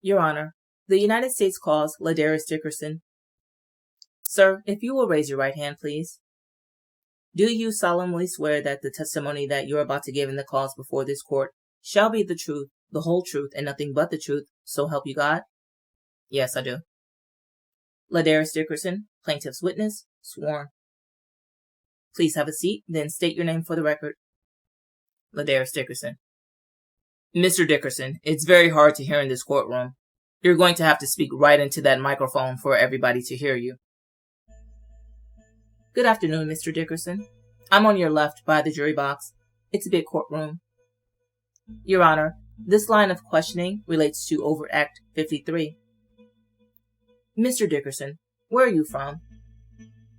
Your Honor, the United States calls LaDerris Dickerson. Sir, if you will raise your right hand, please. Do you solemnly swear that the testimony that you are about to give in the cause before this court shall be the truth, the whole truth, and nothing but the truth, so help you God? Yes, I do. LaDerris Dickerson, plaintiff's witness, sworn. Please have a seat, then state your name for the record. LaDerris Dickerson. Mr. Dickerson, it's very hard to hear in this courtroom. You're going to have to speak right into that microphone for everybody to hear you. Good afternoon, Mr. Dickerson. I'm on your left by the jury box. It's a big courtroom. Your Honor, this line of questioning relates to Overt Act 53. Mr. Dickerson, where are you from?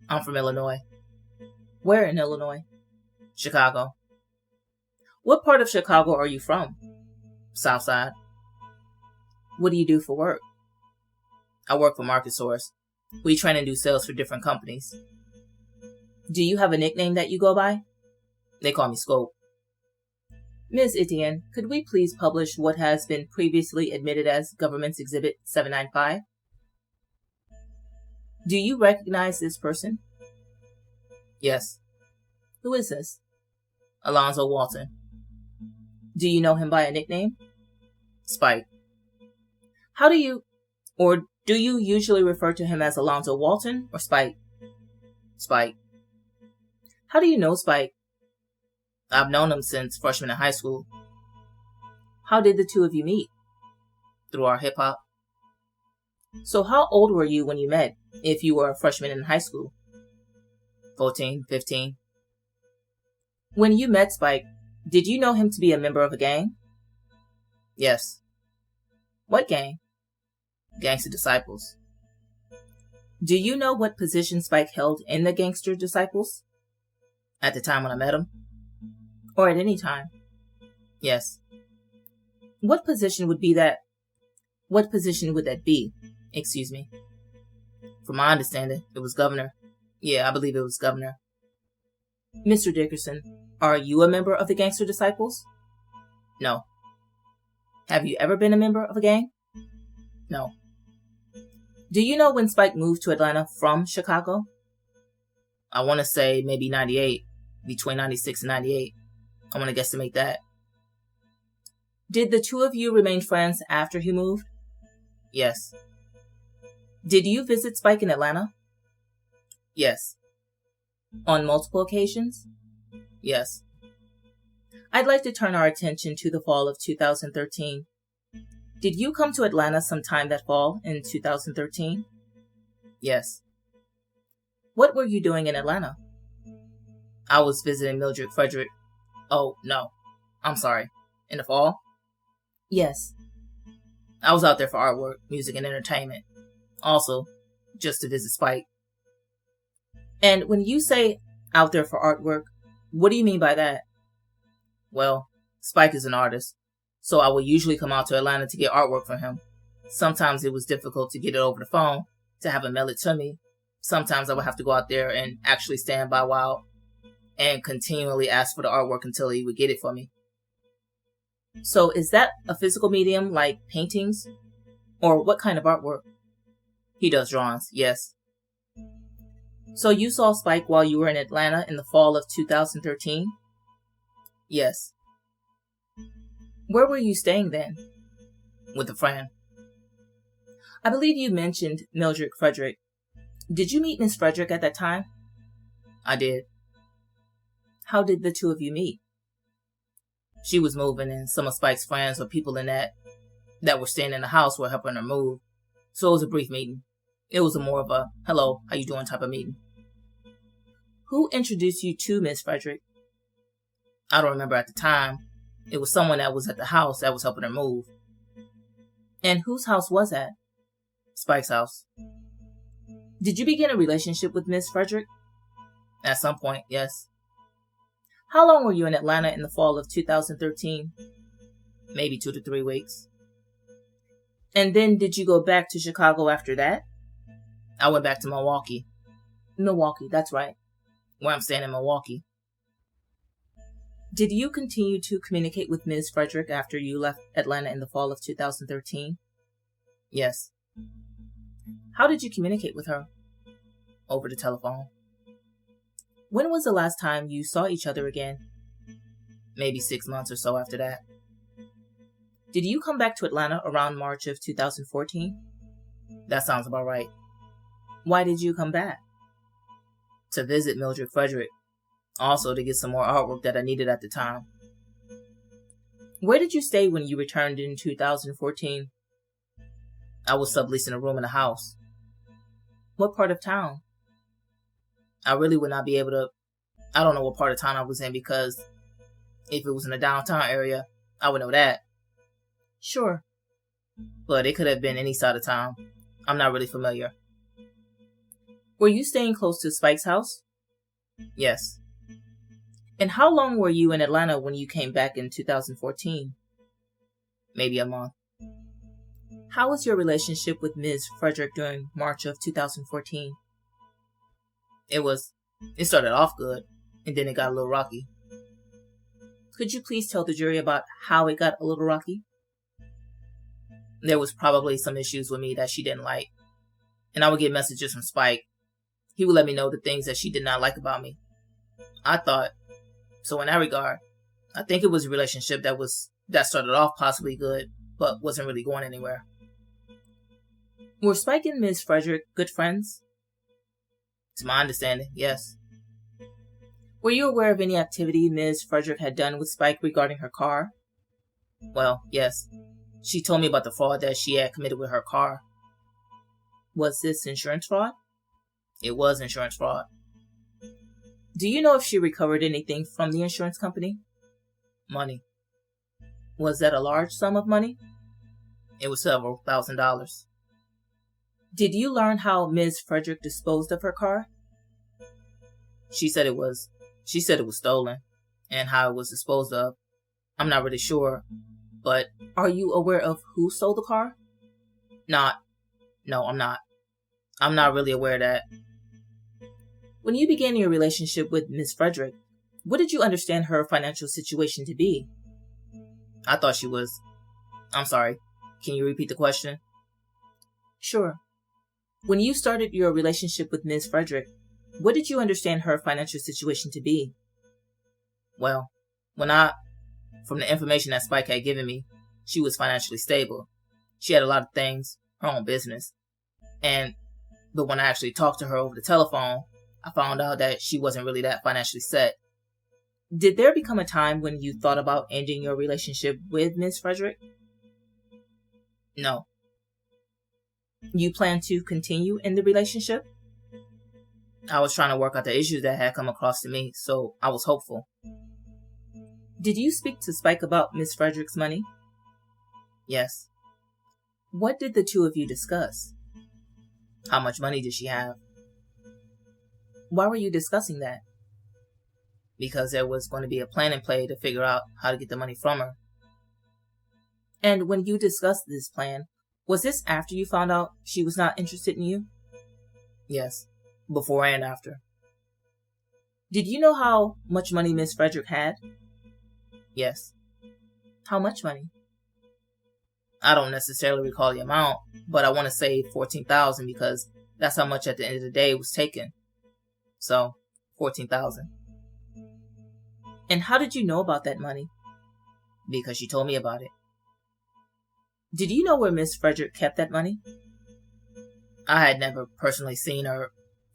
I'm from Illinois. Where in Illinois? Chicago. What part of Chicago are you from? South Side. What do you do for work? I work for Market Source. We train and do sales for different companies. Do you have a nickname that you go by? They call me Scope. Ms. Etienne, could we please publish what has been previously admitted as Government's Exhibit 795? Do you recognize this person? Yes. Who is this? Alonzo Walton. Do you know him by a nickname? Spike. Do you usually refer to him as Alonzo Walton or Spike? Spike. How do you know Spike? I've known him since freshman in high school. How did the two of you meet? Through our hip-hop. So how old were you when you met, if you were a freshman in high school? 14, 15. When you met Spike, did you know him to be a member of a gang? Yes. What gang? Gangster Disciples. Do you know what position Spike held in the Gangster Disciples? At the time when I met him? Or at any time? Yes. What position would that be? Excuse me. From my understanding, it was governor. Yeah, I believe it was governor. Mr. Dickerson, are you a member of the Gangster Disciples? No. Have you ever been a member of a gang? No. Do you know when Spike moved to Atlanta from Chicago? I want to say maybe 98, between 96 and 98. I want to guesstimate that. Did the two of you remain friends after he moved? Yes. Did you visit Spike in Atlanta? Yes. On multiple occasions? Yes. I'd like to turn our attention to the fall of 2013. Did you come to Atlanta sometime that fall in 2013? Yes. What were you doing in Atlanta? I was visiting Mildred, Frederick. Oh, no. I'm sorry. In the fall? Yes. I was out there for artwork, music, and entertainment. Also, just to visit Spike. And when you say out there for artwork, what do you mean by that? Well, Spike is an artist, so I would usually come out to Atlanta to get artwork from him. Sometimes it was difficult to get it over the phone, to have him mail it to me. Sometimes I would have to go out there and actually stand by while and continually ask for the artwork until he would get it for me. So is that a physical medium like paintings? Or what kind of artwork? He does drawings, yes. So you saw Spike while you were in Atlanta in the fall of 2013? Yes. Where were you staying then? With a friend. I believe you mentioned Mildred Frederick. Did you meet Miss Frederick at that time? I did. How did the two of you meet? She was moving, and some of Spike's friends or people in that were staying in the house were helping her move. So it was a brief meeting. It was more of a, hello, how you doing type of meeting. Who introduced you to Miss Frederick? I don't remember at the time. It was someone that was at the house that was helping her move. And whose house was that? Spike's house. Did you begin a relationship with Miss Frederick? At some point, yes. How long were you in Atlanta in the fall of 2013? Maybe 2 to 3 weeks. And then did you go back to Chicago after that? I went back to Milwaukee. Milwaukee, that's right. Where I'm staying in Milwaukee. Did you continue to communicate with Ms. Frederick after you left Atlanta in the fall of 2013? Yes. How did you communicate with her? Over the telephone. When was the last time you saw each other again? Maybe 6 months or so after that. Did you come back to Atlanta around March of 2014? That sounds about right. Why did you come back? To visit Mildred Frederick. Also to get some more artwork that I needed at the time. Where did you stay when you returned in 2014? I was subleasing a room in a house. What part of town? I really would not be able to... I don't know what part of town I was in, because if it was in the downtown area, I would know that. Sure. But it could have been any side of town. I'm not really familiar. Were you staying close to Spike's house? Yes. And how long were you in Atlanta when you came back in 2014? Maybe a month. How was your relationship with Ms. Frederick during March of 2014? It started off good, and then it got a little rocky. Could you please tell the jury about how it got a little rocky? There was probably some issues with me that she didn't like, and I would get messages from Spike. He would let me know the things that she did not like about me. So in that regard, I think it was a relationship that started off possibly good, but wasn't really going anywhere. Were Spike and Ms. Frederick good friends? To my understanding, yes. Were you aware of any activity Ms. Frederick had done with Spike regarding her car? Well, yes. She told me about the fraud that she had committed with her car. Was this insurance fraud? It was insurance fraud. Do you know if she recovered anything from the insurance company? Money. Was that a large sum of money? It was several $1,000s. Did you learn how Ms. Frederick disposed of her car? She said it was stolen, and how it was disposed of. I'm not really sure, but are you aware of who stole the car? No, I'm not. I'm not really aware of that. When you began your relationship with Ms. Frederick, what did you understand her financial situation to be? I thought she was... I'm sorry, can you repeat the question? Sure. When you started your relationship with Ms. Frederick, what did you understand her financial situation to be? Well, from the information that Spike had given me, she was financially stable. She had a lot of things, her own business. But when I actually talked to her over the telephone, I found out that she wasn't really that financially set. Did there become a time when you thought about ending your relationship with Ms. Frederick? No. You plan to continue in the relationship? I was trying to work out the issues that had come across to me, so I was hopeful. Did you speak to Spike about Ms. Frederick's money? Yes. What did the two of you discuss? How much money did she have? Why were you discussing that? Because there was going to be a plan in play to figure out how to get the money from her. And when you discussed this plan, was this after you found out she was not interested in you? Yes, before and after. Did you know how much money Miss Frederick had? Yes. How much money? I don't necessarily recall the amount, but I want to say $14,000 because that's how much at the end of the day was taken. So, $14,000. And how did you know about that money? Because she told me about it. Did you know where Miss Frederick kept that money? I had never personally seen her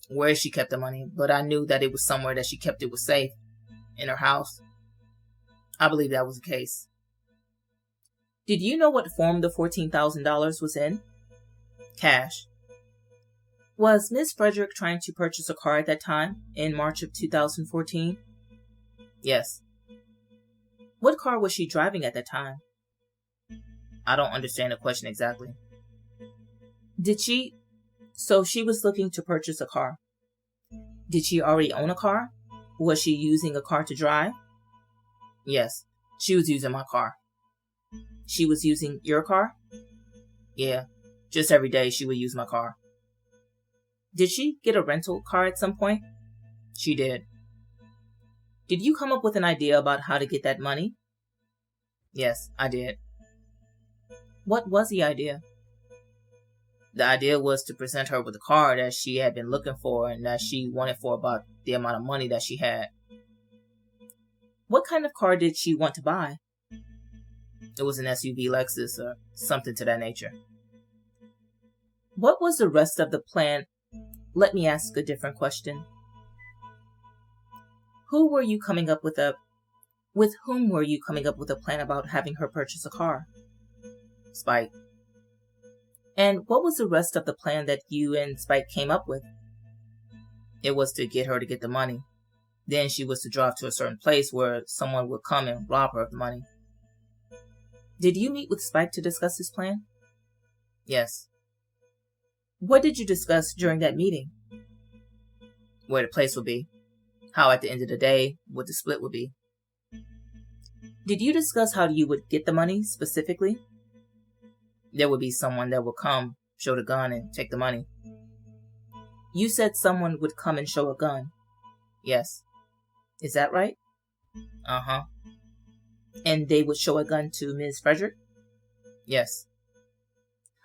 where she kept the money, but I knew that it was somewhere that she kept it was safe, in her house. I believe that was the case. Did you know what form the $14,000 was in? Cash. Was Miss Frederick trying to purchase a car at that time, in March of 2014? Yes. What car was she driving at that time? I don't understand the question exactly. So she was looking to purchase a car. Did she already own a car? Was she using a car to drive? Yes, she was using my car. She was using your car? Yeah, just every day she would use my car. Did she get a rental car at some point? She did. Did you come up with an idea about how to get that money? Yes, I did. What was the idea? The idea was to present her with a car that she had been looking for and that she wanted for about the amount of money that she had. What kind of car did she want to buy? It was an SUV Lexus or something to that nature. What was the rest of the plan? Let me ask a different question. With whom were you coming up with a plan about having her purchase a car? Spike. And what was the rest of the plan that you and Spike came up with? It was to get her to get the money. Then she was to drive to a certain place where someone would come and rob her of the money. Did you meet with Spike to discuss this plan? Yes. What did you discuss during that meeting? Where the place would be. How at the end of the day, what the split would be. Did you discuss how you would get the money specifically? There would be someone that would come, show the gun, and take the money. You said someone would come and show a gun. Yes. Is that right? Uh-huh. And they would show a gun to Ms. Frederick? Yes.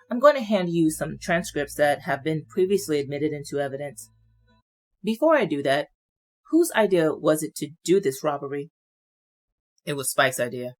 I'm going to hand you some transcripts that have been previously admitted into evidence. Before I do that, whose idea was it to do this robbery? It was Spike's idea.